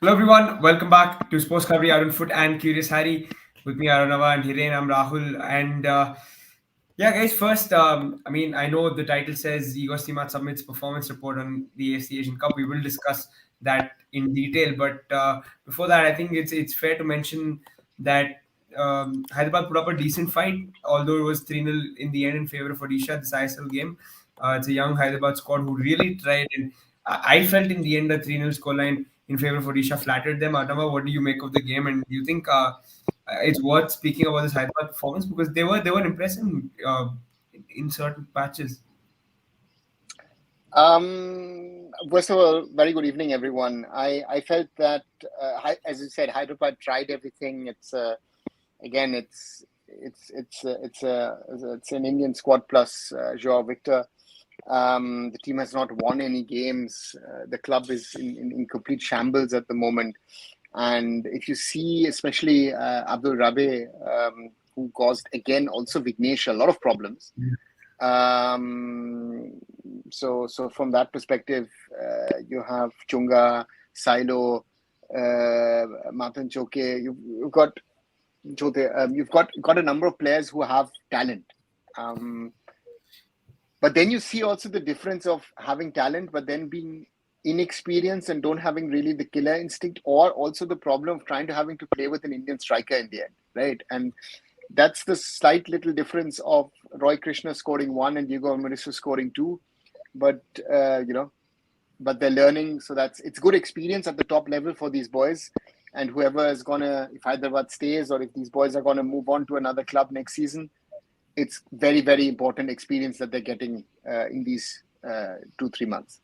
Hello everyone, welcome back to Sports Coverage. Arun Foot and Curious Harry. With me, Arunava and Hiren. I'm Rahul. And yeah, guys, first, I know the title says Igor Stimac submits performance report on the AFC Asian Cup. We will discuss that in detail. But before that, I think it's fair to mention that Hyderabad put up a decent fight, although it was 3-0 in the end in favor of Odisha, this ISL game. It's a young Hyderabad squad who really tried, and I felt in the end a 3-0 scoreline in favor of Odisha flattered them. Adama, what do you make of the game? And do you think it's worth speaking about this Hyderabad performance because they were impressive in certain patches. First of all, very good evening, everyone. I felt that, as you said, Hyderabad tried everything. Again, it's an Indian squad plus Joao Victor. The team has not won any games. The club is in complete shambles at the moment. And if you see, especially Abdul Rabe, who caused again also Vignesh a lot of problems. So from that perspective, you have Chunga, Silo, Matan Choke. You've got Jote. You've got a number of players who have talent. But then you see also the difference of having talent, but then being inexperienced and don't having really the killer instinct, or also the problem of having to play with an Indian striker in the end, right? And that's the slight little difference of Roy Krishna scoring 1 and Diego Almerizo scoring 2. But but they're learning, so it's good experience at the top level for these boys. And whoever is if Hyderabad stays or if these boys are gonna move on to another club next season, it's very, very important experience that they're getting in these 2-3 months.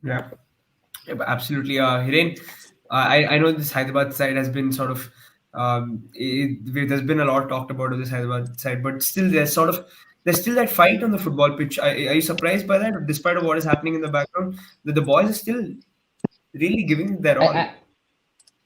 Yeah, absolutely. Hiren, I know this Hyderabad side has been sort of there's been a lot talked about on this Hyderabad side, but still there's still that fight on the football pitch. Are you surprised by that, despite of what is happening in the background? That the boys are still really giving their I, all. I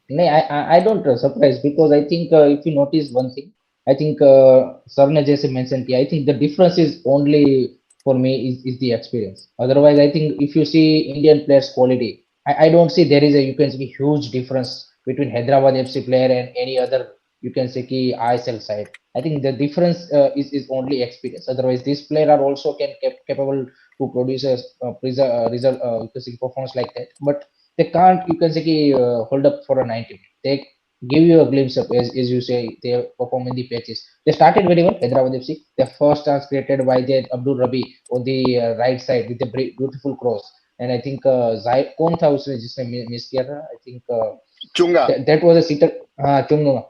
no, I don't surprise because I think if you notice one thing, I think Sarna Jesse mentioned, I think the difference is only for me is the experience. Otherwise, I think if you see Indian players' quality, I don't see there is a you can see huge difference between Hyderabad FC player and any other you can say ki ISL side. I think the difference is only experience. Otherwise, these players are also capable to produce a result you can say performance like that, but they can't you can say hold up for a 90 minutes. They give you a glimpse of as you say they perform in the pitches. They started very well, Hyderabad FC. Their first chance created by the Abdul Rabi on the right side with a beautiful cross. And I think कौन था उसने जिसने miss किया था? I think Chunga. that was a sitter. Chunga.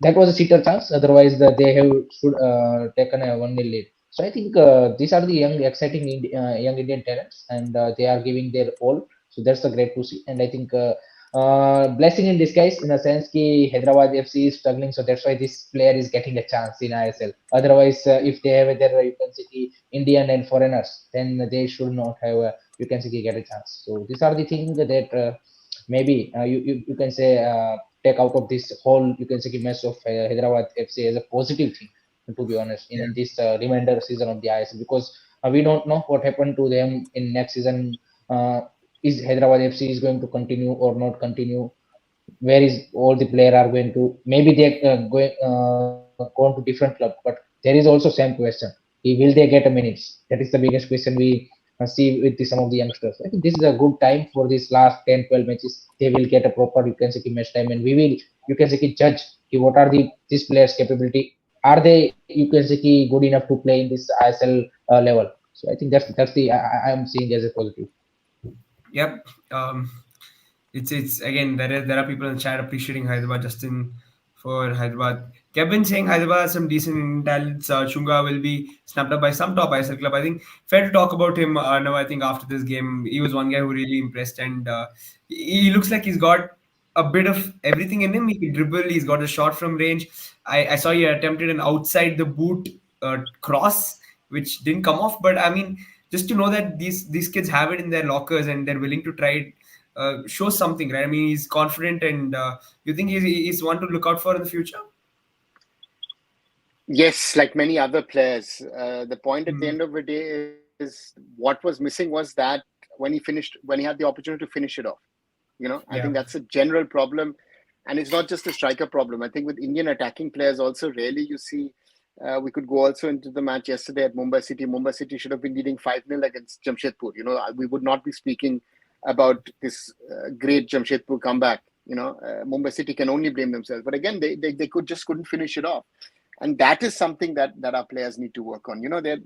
That was a sitter chance. Otherwise, they have should taken a 1-0 lead. So I think these are the young, exciting young Indian talents, and they are giving their all. So that's a great to see. And I think blessing in disguise in a sense that Hyderabad FC is struggling. So that's why this player is getting a chance in ISL. Otherwise, if they have their you can see Indian and foreigners, then they should not have you can say get a chance. So these are the things that maybe you can say take out of this whole you can say mess of Hyderabad FC as a positive thing, to be honest, in this remainder season of the ISL, because we don't know what happened to them in next season. Is Hyderabad FC is going to continue or not continue? Where is all the player are going to? Maybe they going to different club, but there is also same question: will they get a minutes? That is the biggest question we see with some of the youngsters. I think this is a good time for this last 10, 12 matches. They will get a proper you can say match time, and we will you can say judge what are the these players' capability. Are they you can say good enough to play in this ISL level? So I think that's the I am seeing as a positive. Yep. It's again there are people in the chat appreciating Hyderabad Justin for Hyderabad. Kevin saying Hyderabad has some decent talents. Chunga will be snapped up by some top ISL club. I think fair to talk about him. Now I think after this game, he was one guy who really impressed, and he looks like he's got a bit of everything in him. He can dribble. He's got a shot from range. I saw he attempted an outside the boot cross, which didn't come off. But I mean, just to know that these kids have it in their lockers and they're willing to try it shows something, right? I mean, he's confident, and you think he's one to look out for in the future? Yes, like many other players. The point at the end of the day is what was missing was that when he had the opportunity to finish it off. I think that's a general problem. And it's not just a striker problem. I think with Indian attacking players also, rarely you see. We could go also into the match yesterday at Mumbai City. Mumbai City should have been leading 5-0 against Jamshedpur. We would not be speaking about this great Jamshedpur comeback. Mumbai City can only blame themselves. But again, they couldn't finish it off. And that is something that our players need to work on. They're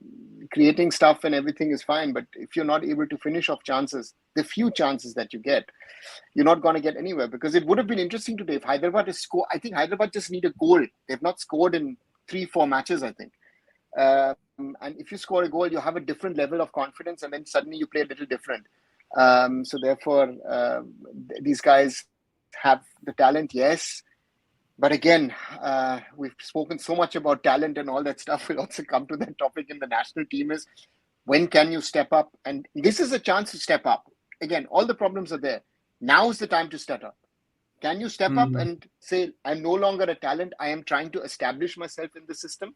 creating stuff and everything is fine. But if you're not able to finish off chances, the few chances that you get, you're not going to get anywhere. Because it would have been interesting today if Hyderabad is score. I think Hyderabad just need a goal. They've not scored in 3-4 matches, I think. And if you score a goal, you have a different level of confidence, and then suddenly you play a little different. So therefore, these guys have the talent, yes. But again, we've spoken so much about talent and all that stuff. We'll also come to that topic in the national team is when can you step up? And this is a chance to step up. Again, all the problems are there. Now is the time to step up. Can you step up and say, I'm no longer a talent. I am trying to establish myself in the system.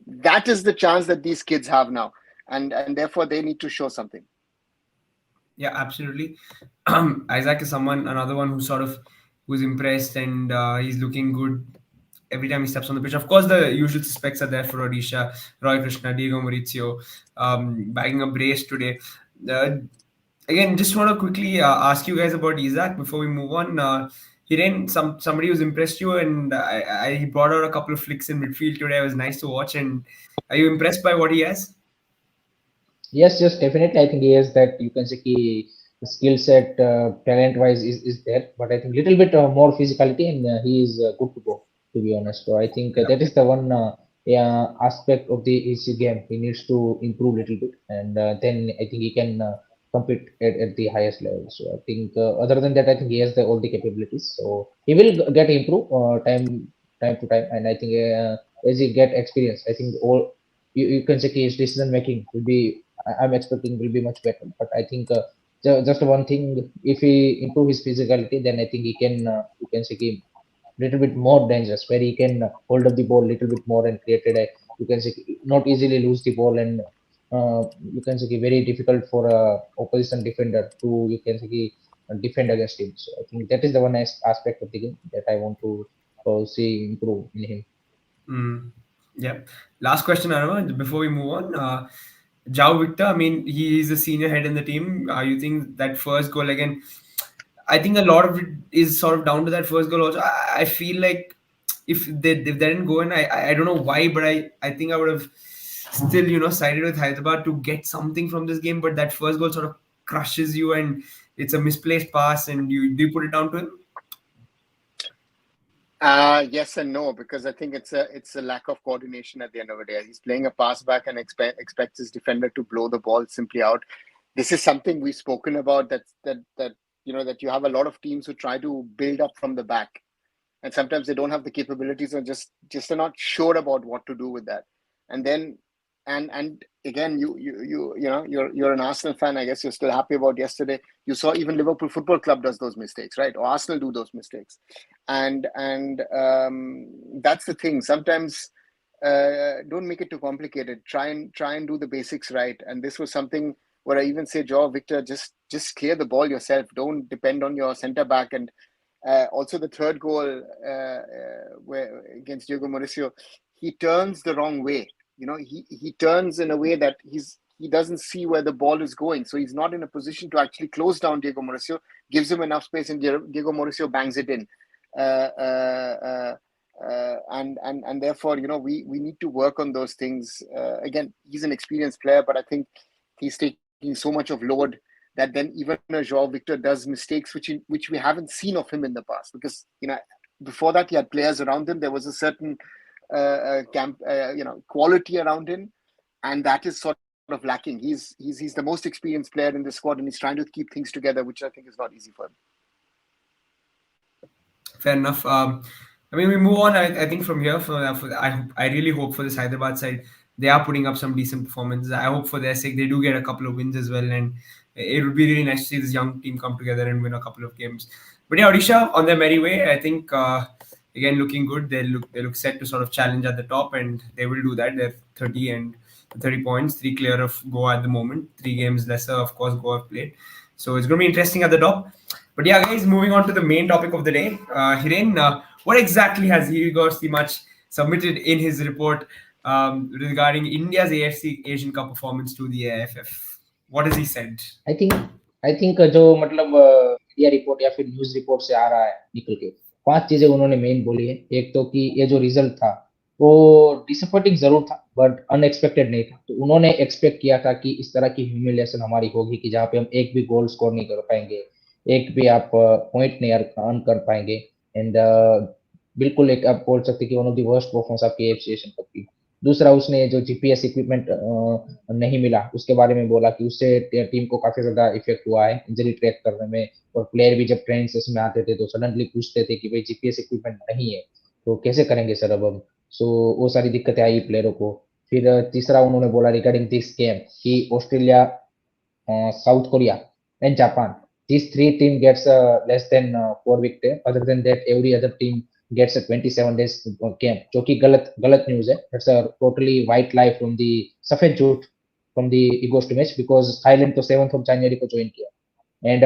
That is the chance that these kids have now. And therefore, they need to show something. Yeah, absolutely. Isaac is another one who's impressed, and he's looking good every time he steps on the pitch. Of course, the usual suspects are there for Odisha: Roy Krishna, Diego Maurizio, bagging a brace today. Again, just want to quickly ask you guys about Isaac before we move on. Hiren, somebody who's impressed you, and I brought out a couple of flicks in midfield today. It was nice to watch. And are you impressed by what he has? Yes, definitely. I think he has that. You can say the skill set, talent-wise, is there, but I think little bit more physicality, and he is good to go. To be honest, so I think that is the one aspect of the EC game he needs to improve a little bit, and then I think he can compete at the highest level. So I think other than that, I think he has all the capabilities. So he will get improved time to time, and I think as he get experience, I think all you can say his decision making will be. I'm expecting will be much better. But I think just one thing, if he improve his physicality, then I think he can you can say he little bit more dangerous, where he can hold up the ball a little bit more and created a, you can say, not easily lose the ball, and you can say very difficult for a opposition defender to, you can say, defend against him. So I think that is the one aspect of the game that I want to see improve in him. Yeah. Last question, Arama, before we move on. Jao Victor, I mean, he is a senior head in the team. You think that first goal again? I think a lot of it is sort of down to that first goal also. I feel like if they didn't go in, I don't know why, but I think I would have still, sided with Hyderabad to get something from this game. But that first goal sort of crushes you, and it's a misplaced pass, and do you put it down to him? Yes and no, because I think it's a lack of coordination at the end of the day. He's playing a pass back and expects his defender to blow the ball simply out. This is something we've spoken about, that you have a lot of teams who try to build up from the back, and sometimes they don't have the capabilities, or just are not sure about what to do with that. And then and again, you're an Arsenal fan. I guess you're still happy about yesterday. You saw even Liverpool Football Club does those mistakes, right? Or Arsenal do those mistakes, and that's the thing. Sometimes don't make it too complicated. Try and do the basics right. And this was something where I even say, Joao Victor, just clear the ball yourself. Don't depend on your centre back. And also the third goal where against Diego Mauricio, he turns the wrong way. He turns in a way that he doesn't see where the ball is going. So he's not in a position to actually close down Diego Mauricio, gives him enough space, and Diego Mauricio bangs it in. And therefore, we need to work on those things. Again, he's an experienced player, but I think he's taking so much of load that then even Joao Victor does mistakes which we haven't seen of him in the past. Because before that he had players around him. There was a certain quality around him, and that is sort of lacking. He's the most experienced player in the squad, and he's trying to keep things together, which I think is not easy for him. Fair enough. I mean, we move on. I think from here, I really hope for this Hyderabad side, they are putting up some decent performances. I hope for their sake they do get a couple of wins as well, and it would be really nice to see this young team come together and win a couple of games. But yeah, Odisha on their merry way. I think again looking good. They look set to sort of challenge at the top, and they will do that. They're 30 points, 3 clear of Goa at the moment. 3 games lesser, of course, Goa have played. So it's going to be interesting at the top. But yeah, guys, moving on to the main topic of the day. Hiren, what exactly has Igor Stimac submitted in his report regarding India's AFC Asian Cup performance to the AIFF? What has he said? I think जो मतलब media report या फिर news report से आ रहा है निकल के, 5 चीजें उन्होंने मेन बोली है। एक तो कि ये जो रिजल्ट था वो डिसअपॉइंटिंग जरूर था बट अनएक्सपेक्टेड नहीं था। तो उन्होंने एक्सपेक्ट किया था कि इस तरह की ह्यूमिलिएशन हमारी होगी कि जहाँ पे हम एक भी गोल स्कोर नहीं कर पाएंगे, एक भी आप पॉइंट नहीं अर्न कर पाएंगे। एंड बिल्कुल एक आप बोल सकते कि one of the worst performance आपकी एफसी एशियन कप की। दूसरा, उसने जो जीपीएस इक्विपमेंट नहीं मिला उसके बारे में बोला कि उससे टीम को काफी ज्यादा इफेक्ट हुआ है इंजरी ट्रैक करने में। और प्लेयर भी जब ट्रेनिंग सेशन में आते थे तो सडनली पूछते थे कि भाई जीपीएस इक्विपमेंट नहीं है तो कैसे करेंगे सर अब हम। सो वो सारी दिक्कतें आई प्लेयरों को। फिर तीसरा उन्होंने बोला रिगार्डिंग दिस गेम कि Australia, South Korea and Japan. These three team gets less than 4 week. Other than that, every other team gets a 27 days camp. जो कि गलत न्यूज है। That's a totally white lie from the सफेद झूठ from the Igor Stimac because Thailand तो 7th of January को join किया। And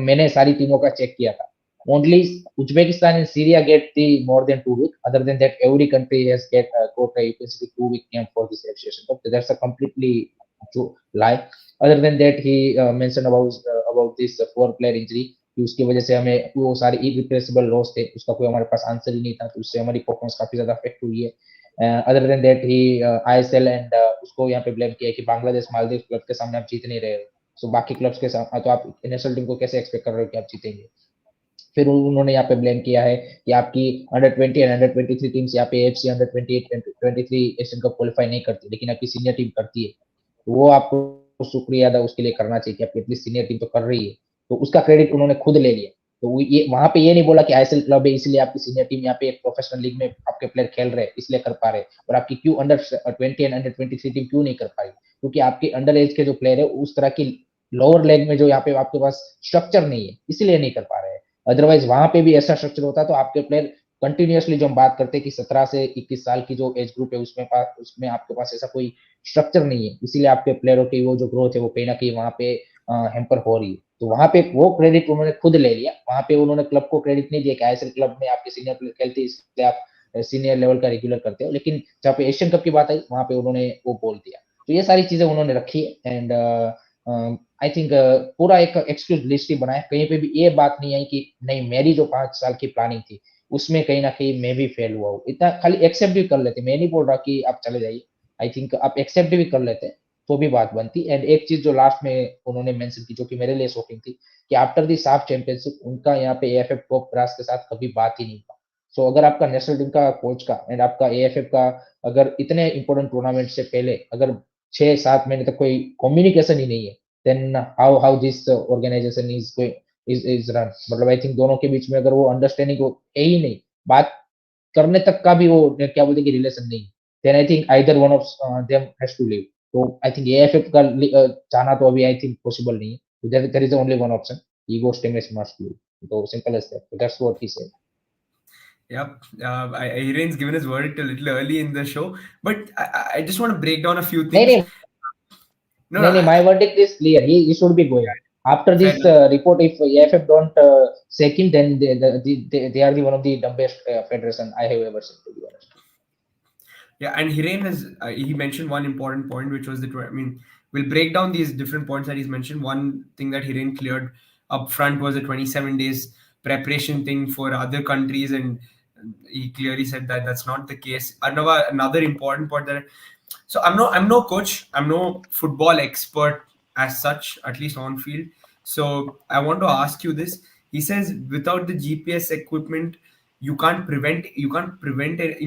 मैंने सारी टीमों का चेक किया था। Only Uzbekistan and Syria get the more than 2 week. Other than that, every country has got a 2 week camp for this Asian Cup. That's a completely true lie. Other than that, he mentioned about this 4 player injury कि उसकी वजह से हमें वो सारे irreplaceable loss थे, उसका कोई हमारे पास आंसर ही नहीं था, तो उससे हमारी परफॉर्मेंस काफी ज्यादा अफेक्ट हुई है। Other than that he ISL and उसको यहाँ पे ब्लेम किया कि बांग्लादेश मालदीव क्लब के सामने आप जीत नहीं रहे हो, सो बाकी क्लब्स के साथ तो आप नेशनल टीम को कैसे एक्सपेक्ट कर रहे हो कि आप जीतेंगे। फिर उन्होंने यहाँ पे ब्लेम किया है कि आपकी अंडर 20 एंड अंडर 23 टीम्स यहाँ पे FC under 28-23 Asian cup qualify नहीं करती लेकिन आपकी सीनियर टीम करती है। तो वो आपको शुक्रिया अदा उसके लिए करना चाहिए कि आपकी एटलीस्ट सीनियर टीम तो कर रही है। तो उसका क्रेडिट उन्होंने खुद ले लिया। तो ये वहां पे ये नहीं बोला कि आईएसएल क्लब है इसलिए आपकी सीनियर टीम यहाँ पे एक प्रोफेशनल लीग में आपके प्लेयर खेल रहे हैं इसलिए कर पा रहे, और आपकी क्यों अंडर 20 एंड अंडर 23 टीम क्यों नहीं कर पाई, क्योंकि आपके अंडर एज के जो प्लेयर है उस तरह की लोअर लेग में जो यहाँ पे आपके पास स्ट्रक्चर नहीं है इसलिए नहीं कर पा रहे हैं। अदरवाइज वहां पे भी ऐसा स्ट्रक्चर होता तो आपके प्लेयर कंटिन्यूअसली, जो हम बात करते हैं कि 17 से 21 साल की जो एज ग्रुप है उसमें आपके पास ऐसा कोई स्ट्रक्चर नहीं है, इसीलिए आपके प्लेयरों की वो जो ग्रोथ है वो कहीं ना कहीं वहां पे हैम्पर हो रही है। तो वहां पे वो क्रेडिट उन्होंने खुद ले लिया। वहां पे उन्होंने क्लब को क्रेडिट नहीं दिया कि आईएसएल क्लब में आपके सीनियर प्लेयर खेलते इसलिए आप सीनियर लेवल का रेगुलर करते हो, लेकिन जहाँ पे एशियन कप की बात आई वहां पे उन्होंने वो बोल दिया। तो ये सारी चीजें उन्होंने रखी है एंड आई थिंक पूरा एक एक्सक्यूज लिस्ट ही बनाया। कहीं पे भी ये बात नहीं आई कि नहीं मेरी जो 5 साल की प्लानिंग थी उसमें कहीं ना कहीं मैं भी फेल हुआ हूँ। इतना खाली एक्सेप्ट भी कर लेते, मैं नहीं बोल रहा कि आप चले जाइए, आई थिंक आप एक्सेप्ट भी कर लेते तो भी बात बनती। एंड एक चीज जो लास्ट में उन्होंने मेंशन की जो कि मेरे लिए शॉकिंग थी कि आफ्टर दी साफ चैंपियनशिप उनका यहाँ पे एएफएफ टॉप ब्रास के साथ कभी बात ही नहीं था। सो अगर आपका नेशनल टीम का कोच का एंड आपका एएफएफ का अगर इतने इंपॉर्टेंट टूर्नामेंट से पहले अगर 6-7 महीने तक कोई कम्युनिकेशन ही नहीं है, then how this organisation is run. मतलब आई थिंक दोनों के बीच में अगर वो अंडरस्टैंडिंग है ही नहीं, बात करने तक का भी वो क्या बोलते हैं कि रिलेशन नहीं, then I think either one of them has to leave. तो आई थिंक एएफएफ का जाना तो अभी आई थिंक पॉसिबल नहीं है। There is only one option, ego stomach must leave. तो simple as that, that's what he said. Yep, Hiren's given his verdict a little early in the show, but I just want to break down a few नहीं things. नहीं No, नहीं नहीं, my verdict is clear. He should be going. After fair this enough. report, if AFF don't sack him, then they are the one of the dumbest federation I have ever seen, to be honest. Yeah, and Hiren has he mentioned one important point, which was I mean, we'll break down these different points that he's mentioned. One thing that Hiren cleared up front was a 27 days preparation thing for other countries, and he clearly said that that's not the case. Another important point that so I'm no coach, I'm no football expert as such, at least on field. So I want to ask you this. He says without the GPS equipment, you can't prevent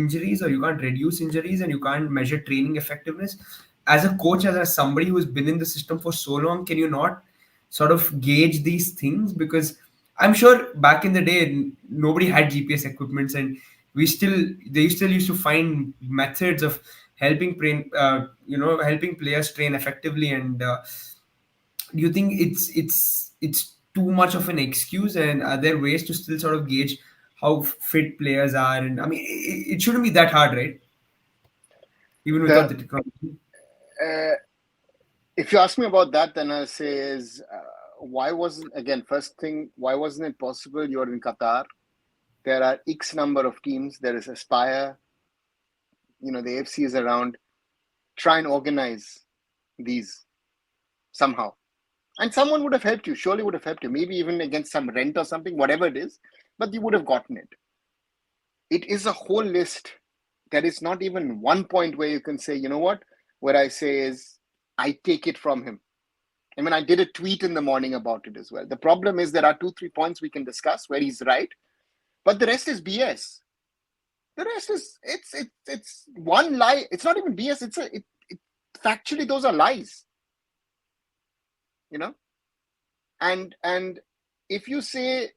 injuries, or you can't reduce injuries, and you can't measure training effectiveness. As a coach, as somebody who's been in the system for so long, can you not sort of gauge these things? Because I'm sure back in the day nobody had GPS equipments, and they still used to find methods of helping players train effectively. And do you think it's too much of an excuse, and are there ways to still sort of gauge how fit players are? And I mean, it shouldn't be that hard, right? Even without The the technology. if you ask me about that, then I say is why wasn't it possible? You're in Qatar. There are X number of teams. There is Aspire. The AFC is around. Try and organize these somehow. And someone would have helped you, surely would have helped you, maybe even against some rent or something, whatever it is, but you would have gotten it. It is a whole list. There is not even one point where you can say, you know what I say is, I take it from him. I mean, I did a tweet in the morning about it as well. The problem is there are 2-3 points we can discuss where he's right, but the rest is BS. The rest is, it's one lie. It's not even BS. Factually, those are lies. And if you say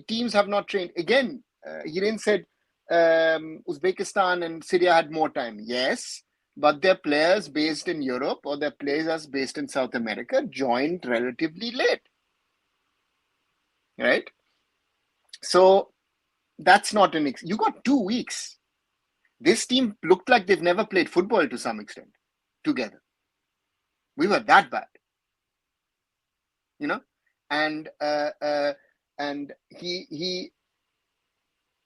teams have not trained, again, Hiren said Uzbekistan and Syria had more time. Yes, but their players based in Europe or their players based in South America joined relatively late. Right? So that's not you got 2 weeks. This team looked like they've never played football to some extent together. We were that bad. And he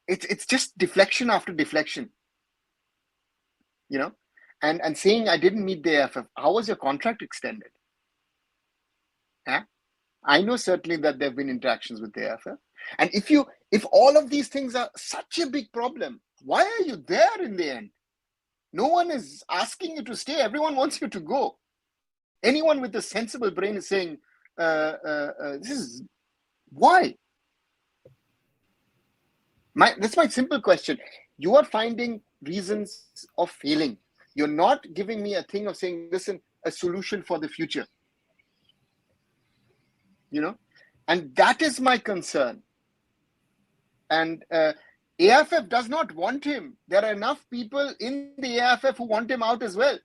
it's just deflection after deflection, and saying I didn't meet the AIFF. How was your contract extended? I know certainly that there have been interactions with the AIFF, and if all of these things are such a big problem, why are you there in the end? No one is asking you to stay. Everyone wants you to go. Anyone with a sensible brain is saying, this is why. That's my simple question. You are finding reasons of failing. You're not giving me a thing of saying, listen, a solution for the future. And that is my concern. And AIFF does not want him. There are enough people in the AIFF who want him out as well.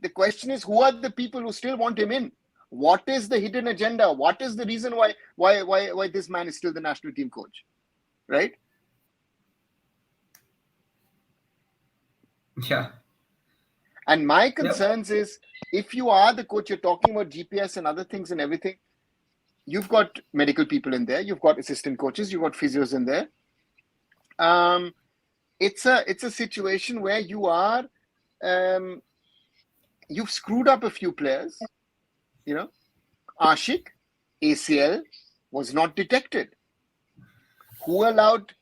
The question is, who are the people who still want him in? What is the hidden agenda? What is the reason why this man is still the national team coach? Right? Yeah. And my concerns is, if you are the coach, you're talking about GPS and other things and everything, you've got medical people in there, you've got assistant coaches, you've got physios in there. It's a situation where you are, you've screwed up a few players. Ashik, ACL was not detected. Who allowed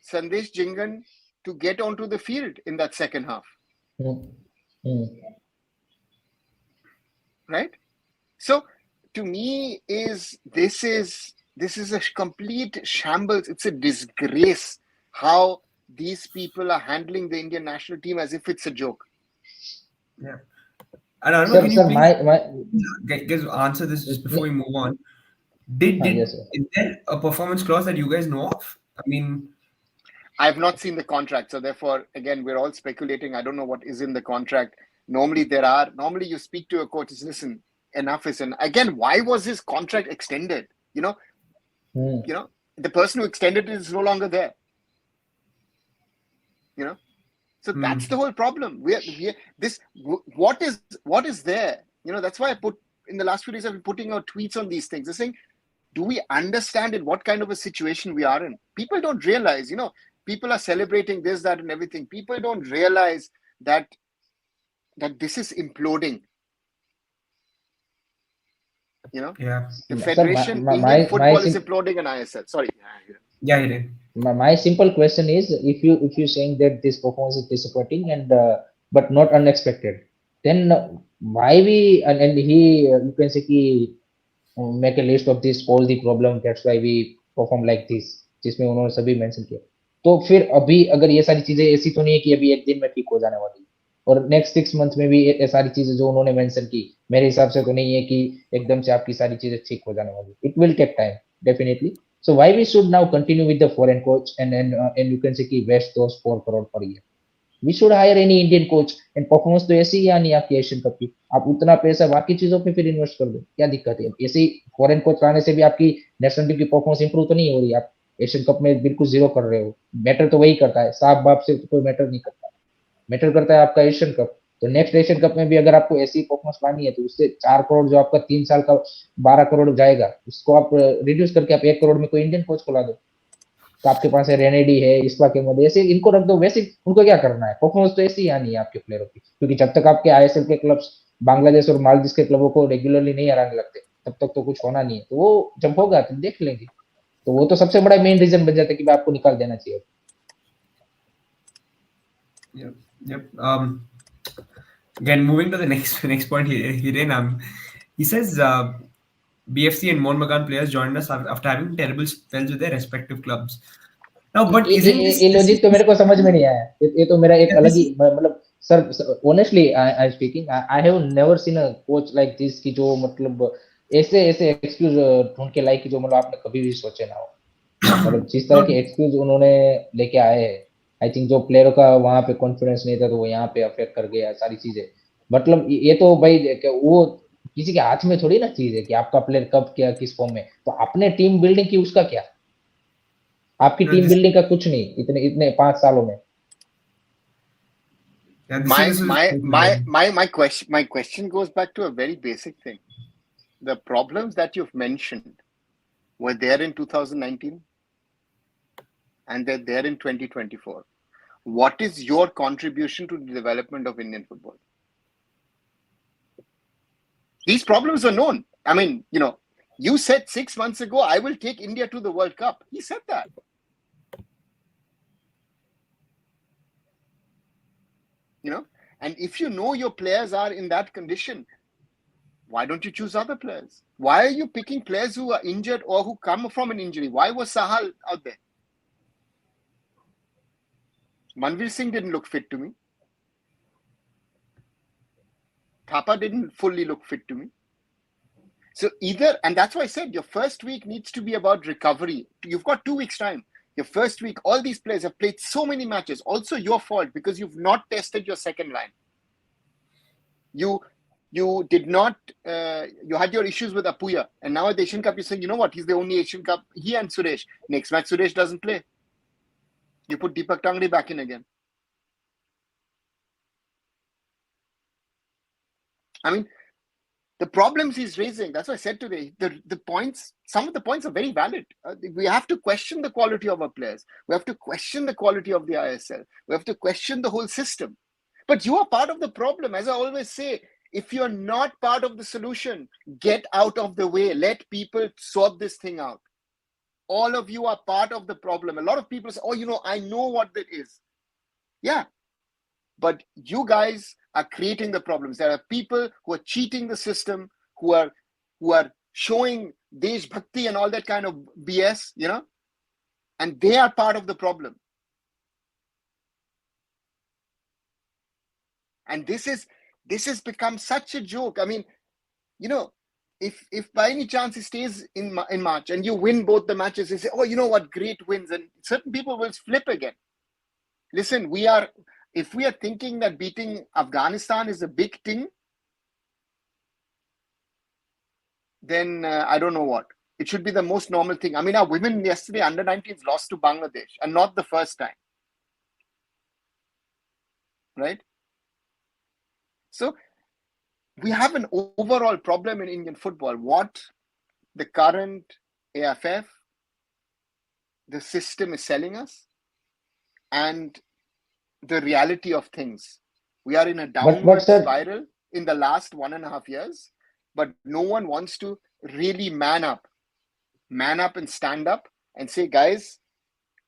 Sandesh Jingan to get onto the field in that second half? Right? So to me, this is a complete shambles. It's a disgrace how these people are handling the Indian national team as if it's a joke. Yeah. And I don't know, can you please guys answer this just before we move on? Yes, is there a performance clause that you guys know of? I mean, I've not seen the contract, so therefore, again, we're all speculating. I don't know what is in the contract. Normally you speak to a coach, listen, enough is enough. Again, why was his contract extended? The person who extended it is no longer there. So that's the whole problem. What is there? That's why I put in the last few days I've been putting out tweets on these things. They're saying, do we understand in what kind of a situation we are in? People don't realize, people are celebrating this, that, and everything. People don't realize that this is imploding. Yeah. The federation, Indian football is imploding, and ISL. Sorry. Yeah, he did. My simple question is, if you're saying that this performance is disappointing and but not unexpected, then why you can say make a list of this all the problem, that's why we perform like this, जिसमें उन्होंने सभी mention किया. तो फिर अभी अगर ये सारी चीजें ऐसी तो नहीं है कि अभी एक दिन में ठीक हो जाने वाली, और नेक्स्ट 6 मंथ में भी ये सारी चीजें जो उन्होंने मेंशन की, मेरे हिसाब से तो नहीं है कि एकदम से आपकी सारी चीजें ठीक हो जाने वाली. It will take time definitely. So why we should now continue with the foreign coach and you can say कि waste those 4 crore per year? We should hire any Indian coach and performance तो ऐसी ही आनी आपकी Asian cup की. आप उतना पैसा बाकी चीजों पे फिर इन्वेस्ट कर दो, क्या दिक्कत है? ऐसे ही फॉरेन कोच लाने से भी आपकी नेशनल टीम की परफॉर्मेंस इंप्रूव तो नहीं हो रही. आप एशियन कप में बिल्कुल जीरो कर रहे हो. मैटर तो वही करता है, साफ बाप से कोई मैटर नहीं करता. मैटर करता है आपका एशियन कप. तो नेक्स्ट एशियन कप में भी अगर आपको ऐसी परफॉर्मेंस पानी है तो उससे 4 करोड़ जो आपका 3 साल का 12 करोड़ जाएगा, उसको आप रिड्यूस करके आप 1 करोड़ में कोई इंडियन कोच को ला दो। तो आपके पास है रेनेडी है, इस्पा के मोदी, ऐसे इनको रख दो। वैसे उनको क्या करना है, परफॉर्मेंस तो ऐसी ही आनी है आपके प्लेयरों की, क्योंकि जब तक आपके आईएसएल के क्लब्स बांग्लादेश और मालदीव के क्लबों को रेगुलरली नहीं हराने लगते, तब तक तो कुछ होना नहीं है। तो वो जब होगा तो देख लेंगे। तो वो तो सबसे बड़ा मेन रीजन बन जाता है कि मैं आपको निकाल देना चाहिए। Yep. Again, moving to the next point here, he says BFC and Monmagan players joined us after having terrible spells with their respective clubs. Now, but isn't ये this लॉजिक तो मेरे को समझ में नहीं आया। ये तो मेरा एक yeah, अलग ही मतलब sir, honestly I speaking, I have never seen a coach like this की जो मतलब ऐसे ऐसे एक्सक्यूज ढूंढ के लाइक जो मतलब आपने कभी भी सोचे ना हो। मतलब जिस तरह no, के एक्सक्यूज उन्होंने लेके आए हैं, आई थिंक जो प्लेयरों का वहां पे कॉन्फिडेंस नहीं था तो वो यहाँ पे अफेक्ट कर गया सारी चीजें। मतलब ये तो भाई वो किसी के हाथ में थोड़ी ना चीज है कि आपका प्लेयर कब क्या किस फॉर्म में। तो आपने टीम बिल्डिंग की, उसका क्या? आपकी no, टीम this बिल्डिंग का कुछ नहीं इतने इतने 5 सालों में। yeah, My this is my my my question goes back to a very basic thing. The problems that you've mentioned were there in 2019 and they're there in 2024. What is your contribution to the development of Indian football? These problems are known. I mean, you said 6 months ago, I will take India to the World Cup. He said that. And if you know your players are in that condition, why don't you choose other players? Why are you picking players who are injured or who come from an injury? Why was Sahal out there? Manveer Singh didn't look fit to me. Thapa didn't fully look fit to me. So and that's why I said your first week needs to be about recovery. You've got 2 weeks' time. Your first week, all these players have played so many matches. Also your fault because you've not tested your second line. You did not, you had your issues with Apuya. And now at the Asian Cup, you're saying, you know what, he's the only Asian Cup, he and Suresh. Next match, Suresh doesn't play. You put Deepak Tangri back in again. I mean, the problems he's raising, that's why I said today, the points, some of the points are very valid. We have to question the quality of our players. We have to question the quality of the ISL. We have to question the whole system. But you are part of the problem. As I always say, if you're not part of the solution, get out of the way. Let people sort this thing out. All of you are part of the problem. A lot of people say, oh, I know what that is. Yeah. But you guys are creating the problems. There are people who are cheating the system, who are showing Desh Bhakti and all that kind of BS, and they are part of the problem. And this has become such a joke. I mean, if by any chance he stays in March and you win both the matches, they say, oh, you know what, great wins. And certain people will flip again. Listen, if we are thinking that beating Afghanistan is a big thing, then I don't know what. It should be the most normal thing. I mean, our women yesterday, under 19s, lost to Bangladesh, and not the first time. Right? So we have an overall problem in Indian football. What the current AIFF, the system is selling us, and the reality of things. We are in a downward spiral in the last 1.5 years, but no one wants to really man up and stand up and say, guys,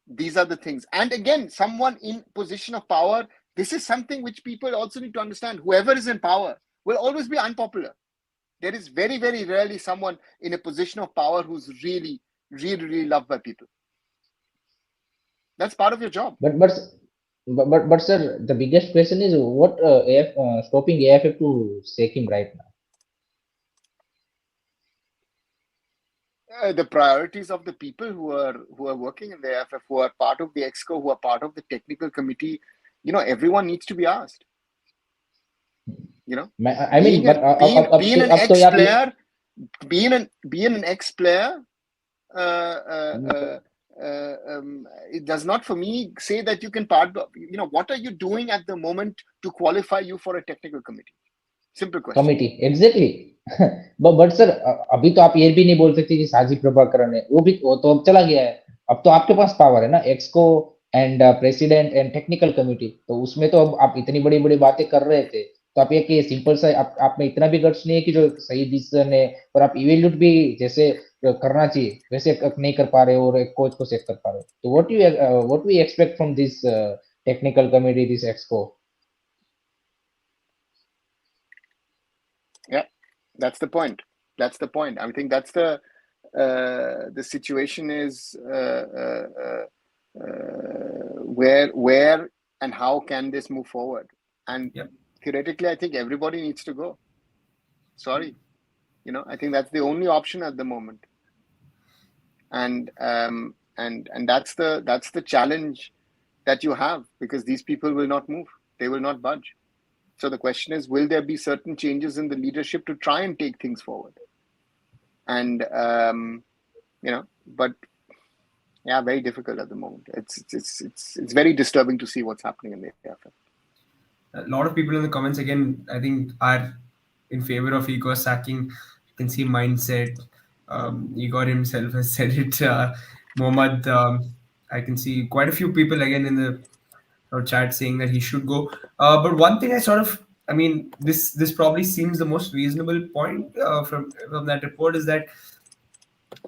these are the things. And again, someone in position of power, this is something which people also need to understand. Whoever is in power will always be unpopular. There is very, very rarely someone in a position of power who's really, really, really loved by people. That's part of your job. But sir, the biggest question is what stopping AIFF to sack him right now? The priorities of the people who are working in the AIFF, who are part of the EXCO, who are part of the technical committee, everyone needs to be asked. I mean, being an ex-player, it does not, for me, say that you can part. What are you doing at the moment to qualify you for a technical committee? Simple question. Committee exactly but sir अभी तो आप ये भी नहीं बोल सकते कि साजी प्रभाकरन है, वो तो अब चला गया है. अब तो आपके पास पावर है ना, Exco and president and technical committee. तो उसमें तो अब आप इतनी बड़ी बड़ी बातें कर रहे थे, तो आप ये सिंपल सा आप में इतना भी गट्स नहीं है कि जो सही डिसीजन है और आप इवेल्यूट भी जैसे करना चाहिए वैसे नहीं कर पा रहे हो और एक कोच को सेट कर पा रहे हो. तो what we expect from this technical committee, this Exco? Yeah, that's the point. I think that's the situation is where and how can this move forward? And theoretically, I think everybody needs to go. Sorry, I think that's the only option at the moment. And that's the challenge that you have, because these people will not move. They will not budge. So the question is, will there be certain changes in the leadership to try and take things forward? And but yeah, very difficult at the moment. It's very disturbing to see what's happening in the AIFF. A lot of people in the comments again, I think, are in favor of Igor sacking. You can see mindset. Igor himself has said it. Mohammad, I can see quite a few people again in the chat saying that he should go. But one thing this probably seems the most reasonable point from that report is that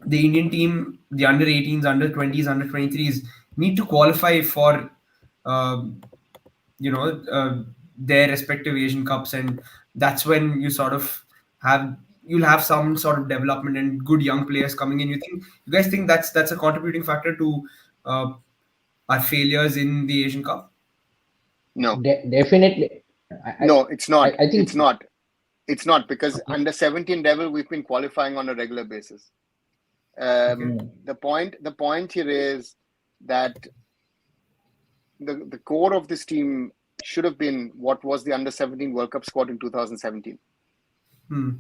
the Indian team, the under 18s, under 20s, under 23s need to qualify for their respective Asian Cups, and that's when you'll have some sort of development and good young players coming in. You guys think that's a contributing factor to our failures in the Asian Cup? No, definitely. No, it's not. I think it's not. It's not, because under 17 level we've been qualifying on a regular basis. The point here is that the core of this team should have been what was the under 17 World Cup squad in 2017.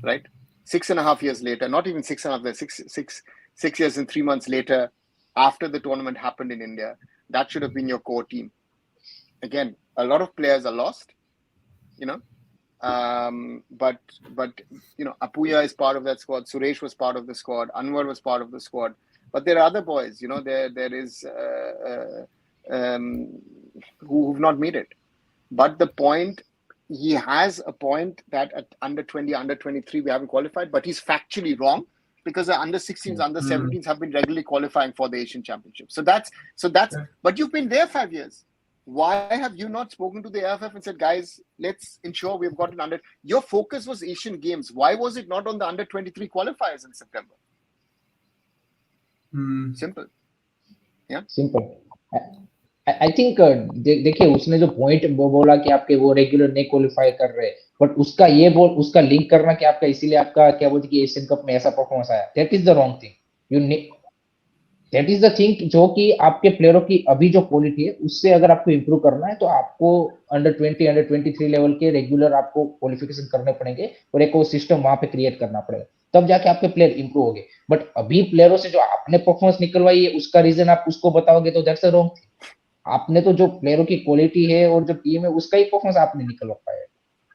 Right? 6.5 years later, not even 6.5 6 years and 3 months later, after the tournament happened in India, that should have been your core team. Again, a lot of players are lost, but Apuya is part of that squad. Suresh was part of the squad. Anwar was part of the squad. But there are other boys, there is who've not made it. But the point, he has a point that at under 20, under 23 we haven't qualified, but he's factually wrong, because the under 16s, under 17s have been regularly qualifying for the Asian Championship. So that's. But you've been there 5 years. Why have you not spoken to the AIFF and said, guys, let's ensure we've got an under... Your focus was Asian Games. Why was it not on the under 23 qualifiers in September? Simple. Yeah. Simple. I think देखिए उसने जो point बोला कि आपके वो regular नहीं qualify कर रहे, बट उसका लिंक करना कि आपका इसीलिए आपका क्या बोलते कि एशियन कप में ऐसा परफॉर्मेंस आया, that is the wrong thing. That is the thing जो कि आपके प्लेयरों की अभी जो क्वालिटी है उससे अगर आपको इंप्रूव करना है तो आपको अंडर 20 अंडर 23 लेवल के रेगुलर आपको क्वालिफिकेशन करने पड़ेंगे और एक वो सिस्टम वहां पे क्रिएट करना पड़ेगा, तब जाके आपके प्लेयर इंप्रूव होंगे. बट अभी प्लेयरों से जो आपने परफॉर्मेंस निकलवाई है उसका रीजन आप उसको बताओगे तो दैट्स अ रॉन्ग थिंग. आपने तो जो प्लेयरों की क्वालिटी है और जो टीम है उसका ही परफॉर्मेंस आपने निकलवा पाया,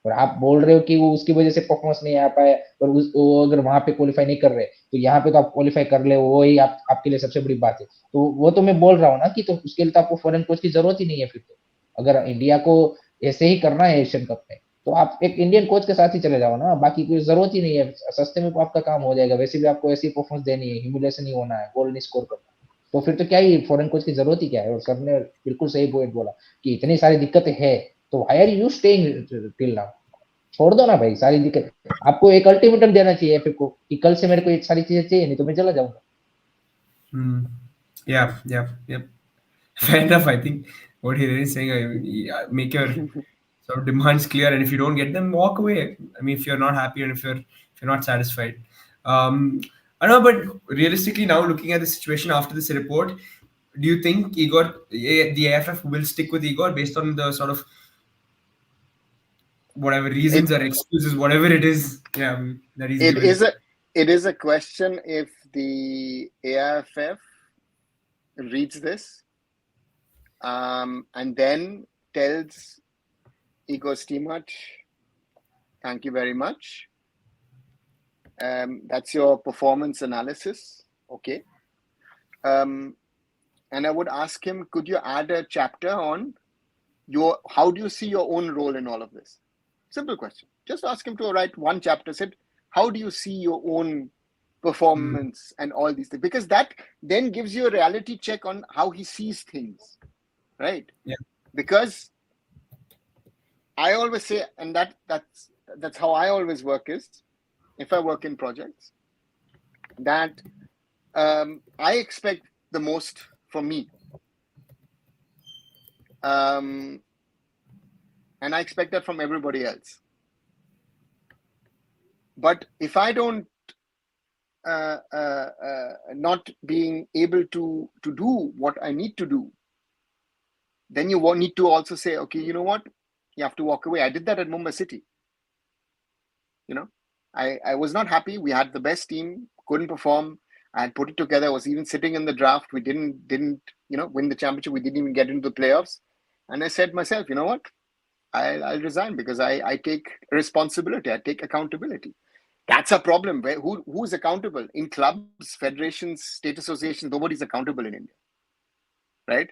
और आप बोल रहे हो कि वो उसकी वजह से परफॉर्मेंस नहीं आ पाया, और वो अगर वहां पे क्वालिफाई नहीं कर रहे तो यहाँ पे तो आप क्वालिफाई कर ले, वो ही आपके लिए सबसे बड़ी बात है. तो वो तो मैं बोल रहा हूँ ना कि तो उसके लिए तो आपको फॉरेन कोच की जरूरत ही नहीं है. फिर तो अगर इंडिया को ऐसे ही करना है एशियन कप में तो आप एक इंडियन कोच के साथ ही चले जाओ ना, बाकी कोई जरूरत ही नहीं है. सस्ते में आपका काम हो जाएगा, वैसे भी आपको ऐसी परफॉर्मेंस देनी है, ह्यूमिलेशन नहीं होना है, गोल नहीं स्कोर करना, तो फिर तो क्या ही फॉरेन कोच की जरूरत ही क्या है. और सर ने बिल्कुल सही पॉइंट बोला कि इतनी सारी दिक्कतें है तो why are you staying till now. छोड़ दो ना भाई सारी दिक्कत. आपको एक अल्टीमेटम देना चाहिए एफए को कि कल से मेरे को ये सारी चीजें चाहिए, नहीं तो मैं चला जाऊंगा. Yeah. Fair enough. I think what he is saying, make your sort of demands clear, and if you don't get them, walk away. I mean, if you're not happy and if you're not satisfied. I know, but realistically now, looking at the situation after this report, do you think Igor, the AIFF will stick with Igor based on the sort of whatever reasons or excuses, whatever it is, that he's given? It is a question if the AIFF reads this, and then tells Igor Stimac, thank you very much. That's your performance analysis. Okay. And I would ask him, could you add a chapter on how do you see your own role in all of this? Simple question. Just ask him to write one chapter. Said, how do you see your own performance and all these things? Because that then gives you a reality check on how he sees things, right? Yeah. Because I always say, and that's how I always work is, if I work in projects, that I expect the most from me. And I expect that from everybody else. But if I don't, not being able to do what I need to do, then you need to also say, okay, you know what? You have to walk away. I did that at Mumbai City. I was not happy. We had the best team, couldn't perform. I had put it together. I was even sitting in the draft. We didn't win the championship. We didn't even get into the playoffs. And I said myself, you know what? I'll resign because I take responsibility. I take accountability. That's a problem. Who's accountable? In clubs, federations, state associations, nobody's accountable in India. Right?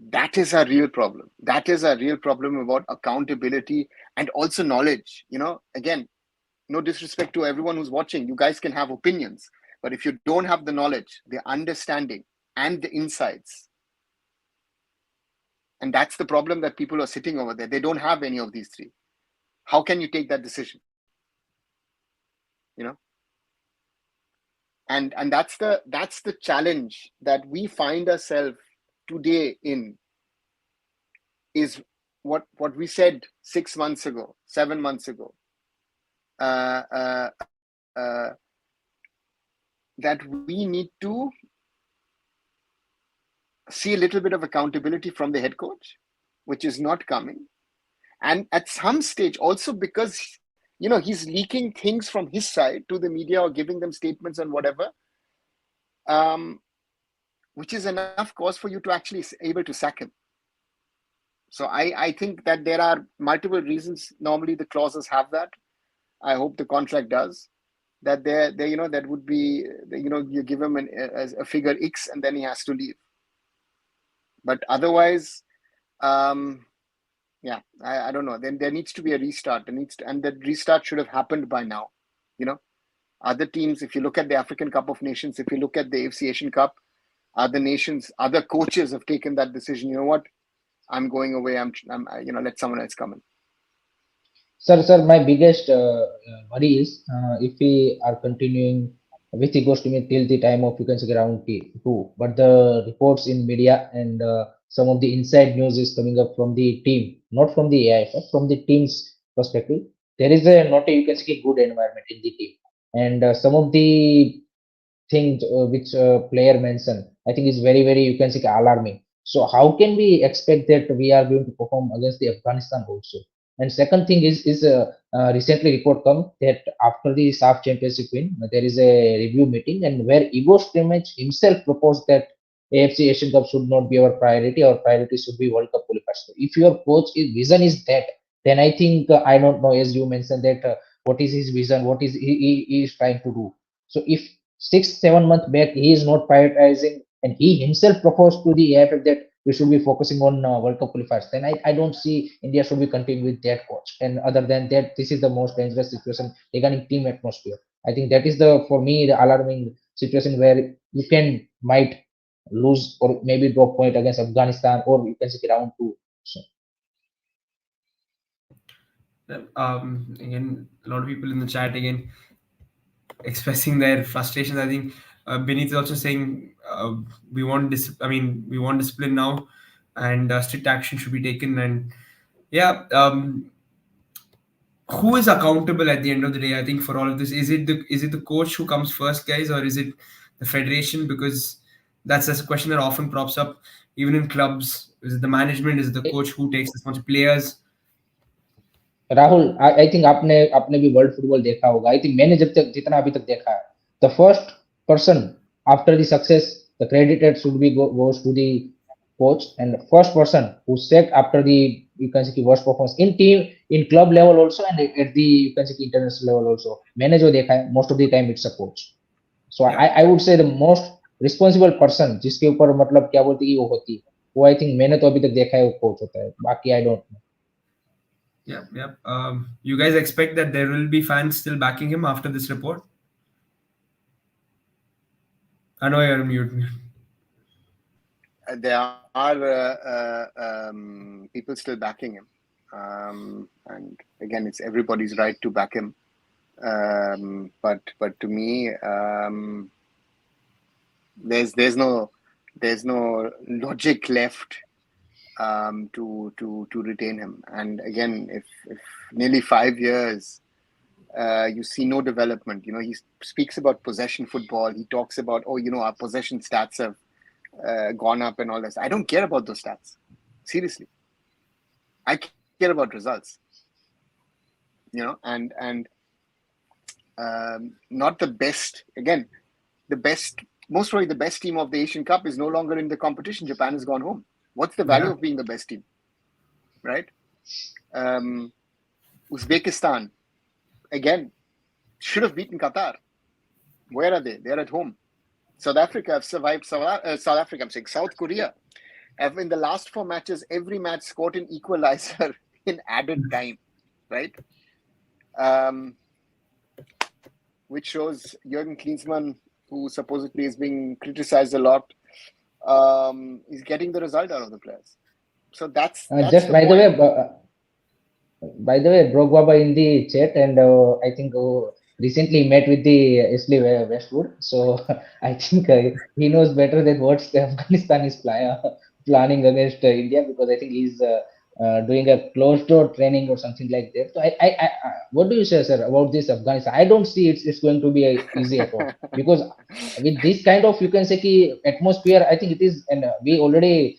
That is a real problem. That is a real problem about accountability and also knowledge. Again, no disrespect to everyone who's watching. You guys can have opinions. But if you don't have the knowledge, the understanding, and the insights, and that's the problem that people are sitting over there. They don't have any of these three. How can you take that decision? And that's the challenge that we find ourselves today in, is what we said 6 months ago, 7 months ago. That we need to see a little bit of accountability from the head coach, which is not coming. And at some stage also, because he's leaking things from his side to the media or giving them statements and whatever, which is enough cause for you to actually able to sack him. So I think that there are multiple reasons. Normally the clauses have that. I hope the contract does. That that would be, you give him a figure X and then he has to leave. But otherwise, I don't know. Then there needs to be a restart. And that restart should have happened by now. Other teams, if you look at the African Cup of Nations, if you look at the AFC Asian Cup, other coaches have taken that decision. You know what? I'm going away. I'm let someone else come in. Sir, my biggest worry is if we are continuing with Igor Stimac till the time of, you can say, round 2. But the reports in media and some of the inside news is coming up from the team, not from the AIFF, from the team's perspective. There is not a, you can say, good environment in the team. And some of the things which player mentioned, I think is very, very, you can say, alarming. So how can we expect that we are going to perform against the Afghanistan also? And second thing is recently report come that after the SAF championship win, there is a review meeting and where Igor Stimac himself proposed that AFC Asian Cup should not be our priority. Our priority should be World Cup qualifiers. So if your coach vision is that, then I think I don't know, as you mentioned, that what is his vision, what is he is trying to do. So if 6-7 months back he is not prioritizing and he himself proposed to the AIFF that we should be focusing on World Cup qualifiers, then I don't see India should be continuing with that coach. And other than that, this is the most dangerous situation regarding team atmosphere. I think that is for me the alarming situation where you might lose or maybe drop point against Afghanistan, or you can say round 2. So. Again, a lot of people in the chat again expressing their frustrations. I think Beneath is also saying we want discipline now, and strict action should be taken. And who is accountable at the end of the day? I think for all of this, is it the coach who comes first, guys, or is it the federation? Because that's a question that often props up, even in clubs. Is it the management? Is it the coach who takes responsibility? Players? Rahul, I think आपने भी world football देखा होगा. I think मैंने जब तक जितना अभी तक देखा है, the first person after the success the credit should be goes to the coach, and the first person who sacked after the, you can say, worst performance in team, in club level also, and at the, you can say, international level also. मैंने जो देखा है, most of the time it's a coach. So I would say the most responsible person जिसके ऊपर मतलब क्या बोलते हैं वो होती है, वो I think मैंने तो अभी तक देखा है वो coach होता है, बाकी I don't know. Yeah. You guys expect that there will be fans still backing him after this report? I know you're mute. There are people still backing him, and again, it's everybody's right to back him. But to me, there's no logic left to retain him. And again, if nearly 5 years, you see no development. He speaks about possession football. He talks about, our possession stats have gone up and all this. I don't care about those stats. Seriously, I care about results. And not the best. Again, most probably the best team of the Asian Cup is no longer in the competition. Japan has gone home. What's the value of being the best team, right? Uzbekistan, again, should have beaten Qatar. Where are they? They're at home. South Africa have survived. South Korea have, in the last 4 matches, every match scored an equalizer in added time, right? Which shows Jurgen Klinsmann, who supposedly is being criticized a lot, is getting the result out of the players. So that's just the by point. the way, Brock Baba in the chat, and I think recently met with the Ashley Westwood. So I think he knows better than what Afghanistan is planning against India, because I think he's doing a closed door training or something like that. So I what do you say, sir, about this Afghanistan? I don't see it's going to be easy at all, because with this kind of, you can say, atmosphere, I think it is, and we already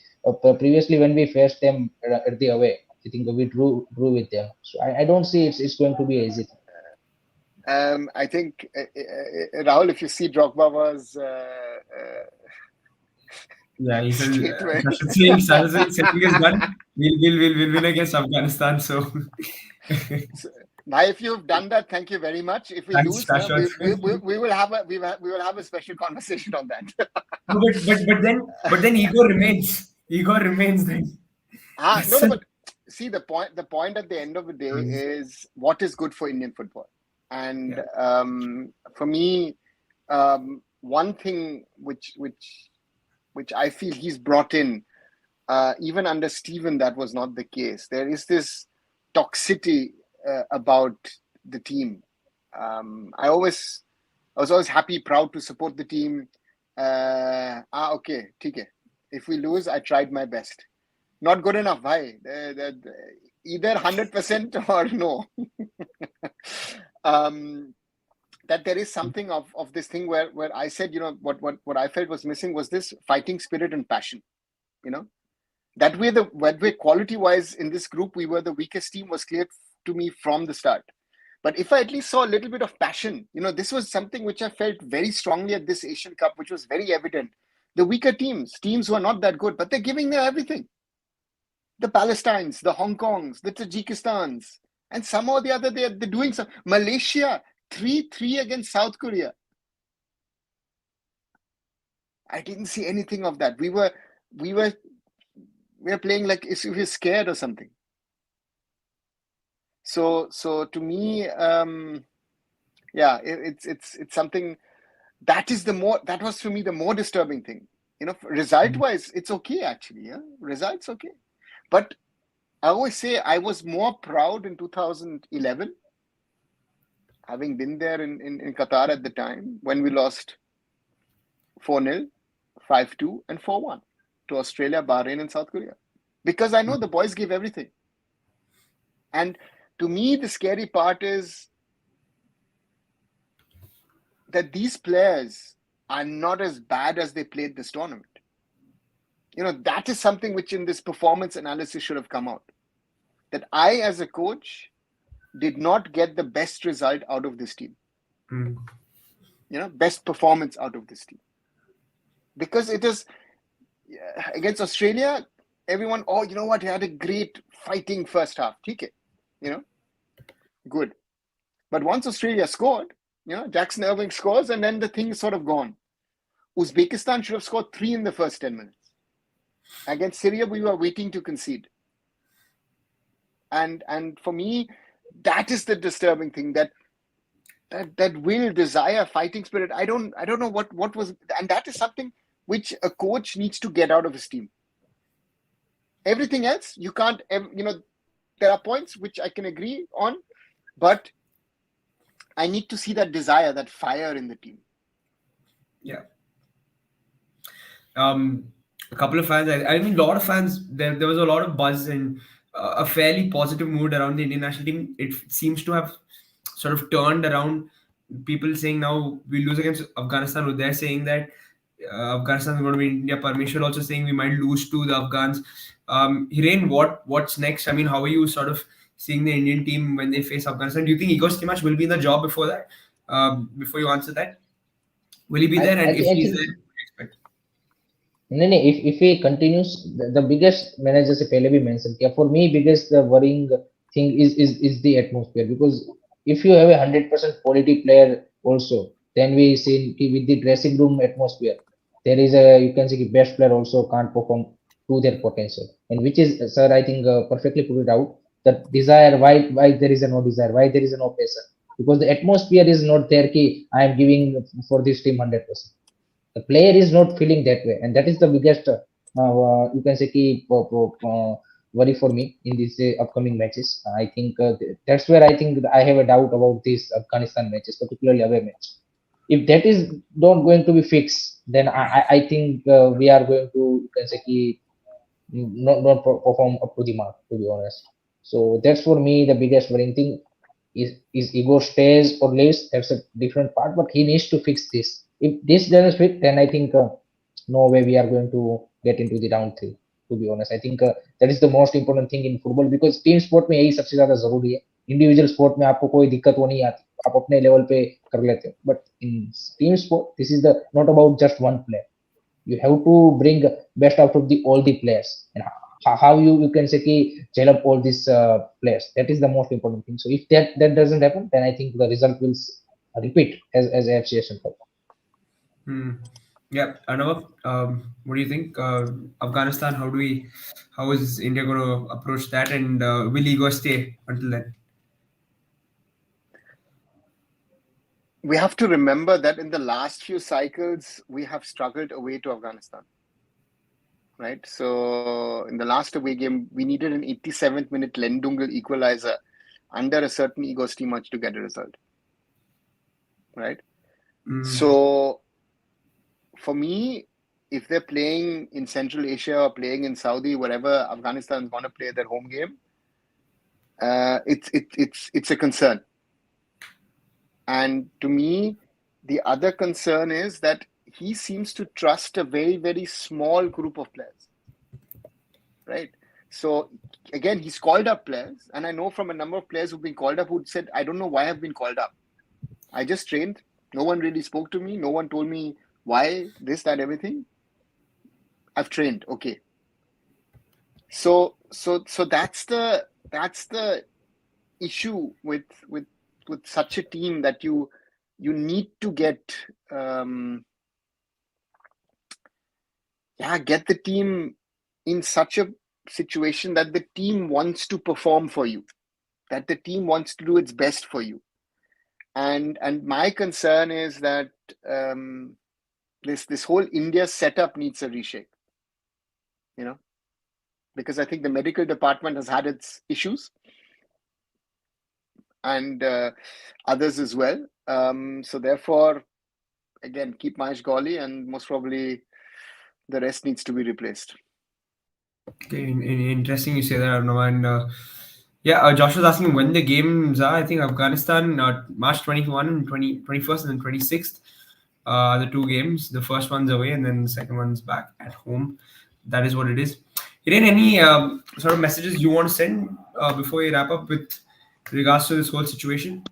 previously when we faced them at the away, I think we drew with them. So I don't see it's going to be easy. I think Rahul, if you see Drogba was He says statement. Sachin Singh is done. We'll win against Afghanistan. So, Now, if you've done that, thank you very much. If we thanks, lose, Shashwat. we will have a special conversation on that. No, but then Igor remains. Igor remains then. No, but see, the point at the end of the day is what is good for Indian football. And for me, one thing which I feel he's brought in, even under Steven, that was not the case. There is this toxicity about the team. I was always happy, proud to support the team. Okay, okay. If we lose, I tried my best. Not good enough, bhai. Either 100% or no. That there is something of this thing where I said, what I felt was missing was this fighting spirit and passion. That way quality wise in this group, we were the weakest team, was clear to me from the start. But if I at least saw a little bit of passion, this was something which I felt very strongly at this Asian Cup, which was very evident. The weaker teams who are not that good, but they're giving them everything. The Palestines, the Hong Kongs, the Tajikistans, and somehow or the other they're doing some. Malaysia 3-3 against South Korea. I didn't see anything of that. We were playing like if we were scared or something. So to me, it's something that was for me the more disturbing thing. Result wise, it's okay actually. Yeah, results okay. But I always say I was more proud in 2011, having been there in Qatar at the time, when we lost 4-0, 5-2, and 4-1 to Australia, Bahrain, and South Korea. Because I know the boys gave everything. And to me, the scary part is that these players are not as bad as they played this tournament. That is something which in this performance analysis should have come out. That I, as a coach, did not get the best result out of this team. Best performance out of this team. because it is against Australia. Everyone, oh, you know what? He had a great fighting first half. Okay, good. But once Australia scored, Jackson Irving scores, and then the thing is sort of gone. Uzbekistan should have scored 3 in the first 10 minutes. Against Syria, we were waiting to concede. And for me, that is the disturbing thing, that will, desire, fighting spirit. I don't know what was, and that is something which a coach needs to get out of his team. Everything else, you can't, there are points which I can agree on, but I need to see that desire, that fire in the team. Yeah. A couple of fans, I mean, a lot of fans, there was a lot of buzz and a fairly positive mood around the Indian national team. It seems to have sort of turned around. People saying now we lose against Afghanistan, they're saying that Afghanistan is going to be India. Parmeshwar also saying we might lose to the Afghans. Hiren, what's next? I mean, how are you sort of seeing the Indian team when they face Afghanistan? Do you think Igor Stimac will be in the job before that? Before you answer that, will he be there? And if he's there, what do you expect? No, if he continues, the biggest manager se pehle bhi mentioned kiya. For me, biggest worrying thing is the atmosphere, because if you have a 100% quality player also, then we see with the dressing room atmosphere, there is you can see best player also can't perform to their potential, and which is, sir, I think perfectly put it out. The desire, why there is no desire, why there is no passion, because the atmosphere is not there. Ki I am giving for this team 100%. The player is not feeling that way, and that is the biggest you can say key worry for me in these upcoming matches. I think that's where I think I have a doubt about these Afghanistan matches, particularly away match. If that is not going to be fixed, then I think we are going to, you can say key, not perform up to the mark, to be honest. So that's for me the biggest worrying thing. Is Igor stays or leaves? That's a different part, but he needs to fix this. If this doesn't fit, then I think no way we are going to get into the round 3. To be honest, I think that is the most important thing in football, because team sport में यही सबसे ज्यादा जरूरी है. Individual sport में आपको कोई दिक्कत वो नहीं आती, आप अपने लेवल पे कर लेते हो, but in team sport this is the not about just one player. You have to bring best out of all the players, and how you can say ki gel up all these players. That is the most important thing. So if that doesn't happen, then I think the result will repeat as AFC Asian Cup. Yeah, Arnav, what do you think? Afghanistan, how is India going to approach that, and will Igor stay until then? We have to remember that in the last few cycles, we have struggled away to Afghanistan. Right? So in the last away game, we needed an 87th minute Lendungal equalizer under a certain Igor Stimac to get a result. Right? So for me, if they're playing in Central Asia or playing in Saudi, wherever Afghanistan is going to play their home game, it's a concern. And to me, the other concern is that he seems to trust a very, very small group of players. Right? So again, he's called up players, and I know from a number of players who've been called up who said, I don't know why I've been called up. I just trained. No one really spoke to me. No one told me why, this, that, everything. I've trained. Okay. So that's the issue with such a team, that you need to get get the team in such a situation that the team wants to perform for you, that the team wants to do its best for you. And my concern is that this whole India setup needs a reshake, because I think the medical department has had its issues, and others as well. So therefore, again, keep Mahesh Goli, and most probably the rest needs to be replaced. Okay, interesting you say that, Arnav. And Josh was asking when the games are. I think Afghanistan, March 21 and 21st and then 26th. The 2 games. The first one's away, and then the second one's back at home. That is what it is. Irene, any sort of messages you want to send before we wrap up with regards to this whole situation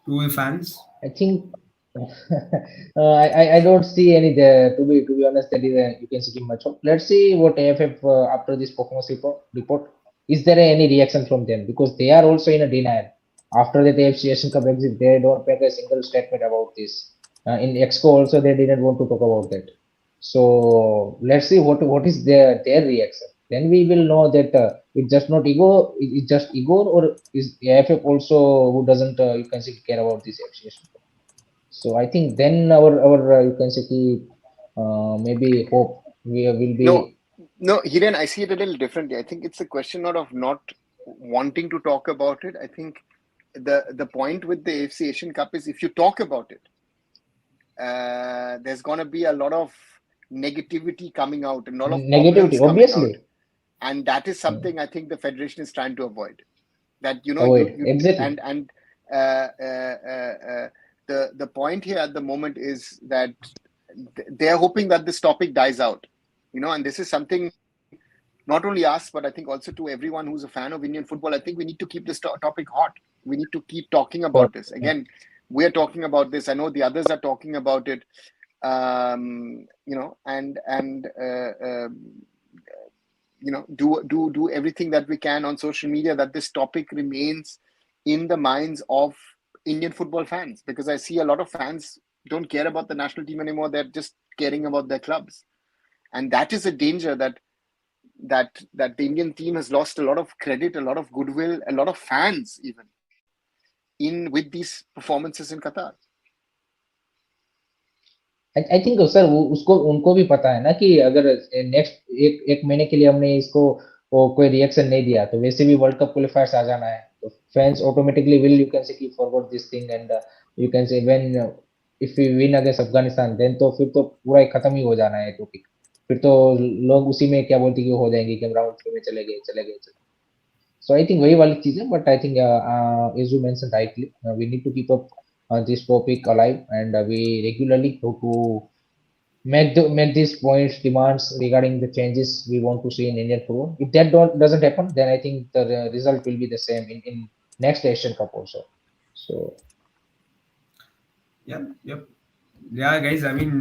to the fans? I think I don't see any there. To be honest, that is you can see much of. Let's see what AFF after this performance report. Is there any reaction from them because they are also in a denial after the AFC Asian Cup exit. They don't make a single statement about this. In Exco also they didn't want to talk about that. So let's see what is their reaction. Then we will know that it's just not Igor. It's just Igor or is AFF also who doesn't you can say care about this AFC Asian Cup. So I think then our you can say maybe hope we will be. No, Hiren, I see it a little differently. I think it's a question not of not wanting to talk about it. I think the point with the AFC Asian Cup is if you talk about it, there's going to be a lot of negativity coming out and a lot of Negativity, problems coming out. obviously. And that is something I think the Federation is trying to avoid. That, you know, Avoid, exactly. and the point here at the moment is that they're hoping that this topic dies out, you know, and this is something not only us, but I think also to everyone who's a fan of Indian football. I think we need to keep this topic hot. We need to keep talking about this. Again, we're talking about this. I know the others are talking about it, you know, and you know, do everything that we can on social media that this topic remains in the minds of Indian football fans, because I see a lot of fans don't care about the national team anymore. They're just caring about their clubs, and that is a danger that the Indian team has lost a lot of credit, a lot of goodwill, a lot of fans even in with these performances in Qatar. I think sir उसको उनको भी पता है ना कि अगर next एक महीने के लिए हमने इसको कोई रिएक्शन नहीं दिया तो वैसे भी वर्ल्ड कप क्वालिफायर्स आ जाना है तो fans automatically will you can say की forward this thing and you can say when if we win against Afghanistan then तो फिर तो पूरा खत्म ही हो जाना है टॉपिक फिर तो लोग उसी में क्या बोलते कि हो जाएंगे कि हम राउंड में चले गए सो आई थिंक वही वाली चीज है but I think as you mention rightly we need to keep up this topic alive and we regularly go to make these points demands regarding the changes we want to see in Indian football. If that doesn't happen, then I think the result will be the same in next Asian Cup also. So yeah guys, I mean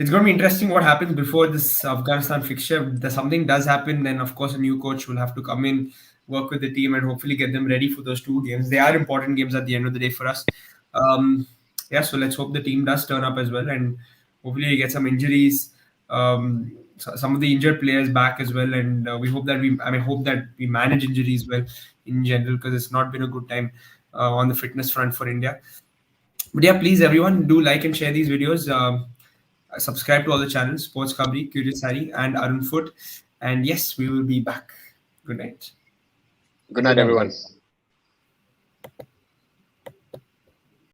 it's going to be interesting what happens before this Afghanistan fixture. If something does happen, then of course a new coach will have to come in, work with the team, and hopefully get them ready for those 2 games. They are important games at the end of the day for us. Yeah, so let's hope the team does turn up as well, and hopefully we get some injuries, some of the injured players back as well, and we hope that we manage injuries well in general, because it's not been a good time on the fitness front for India. But yeah, please everyone do like and share these videos. Subscribe to all the channels, Sports Kabri, Curious Hari, and Arun Foot. And yes, we will be back. Good night. Good night, everyone. guys.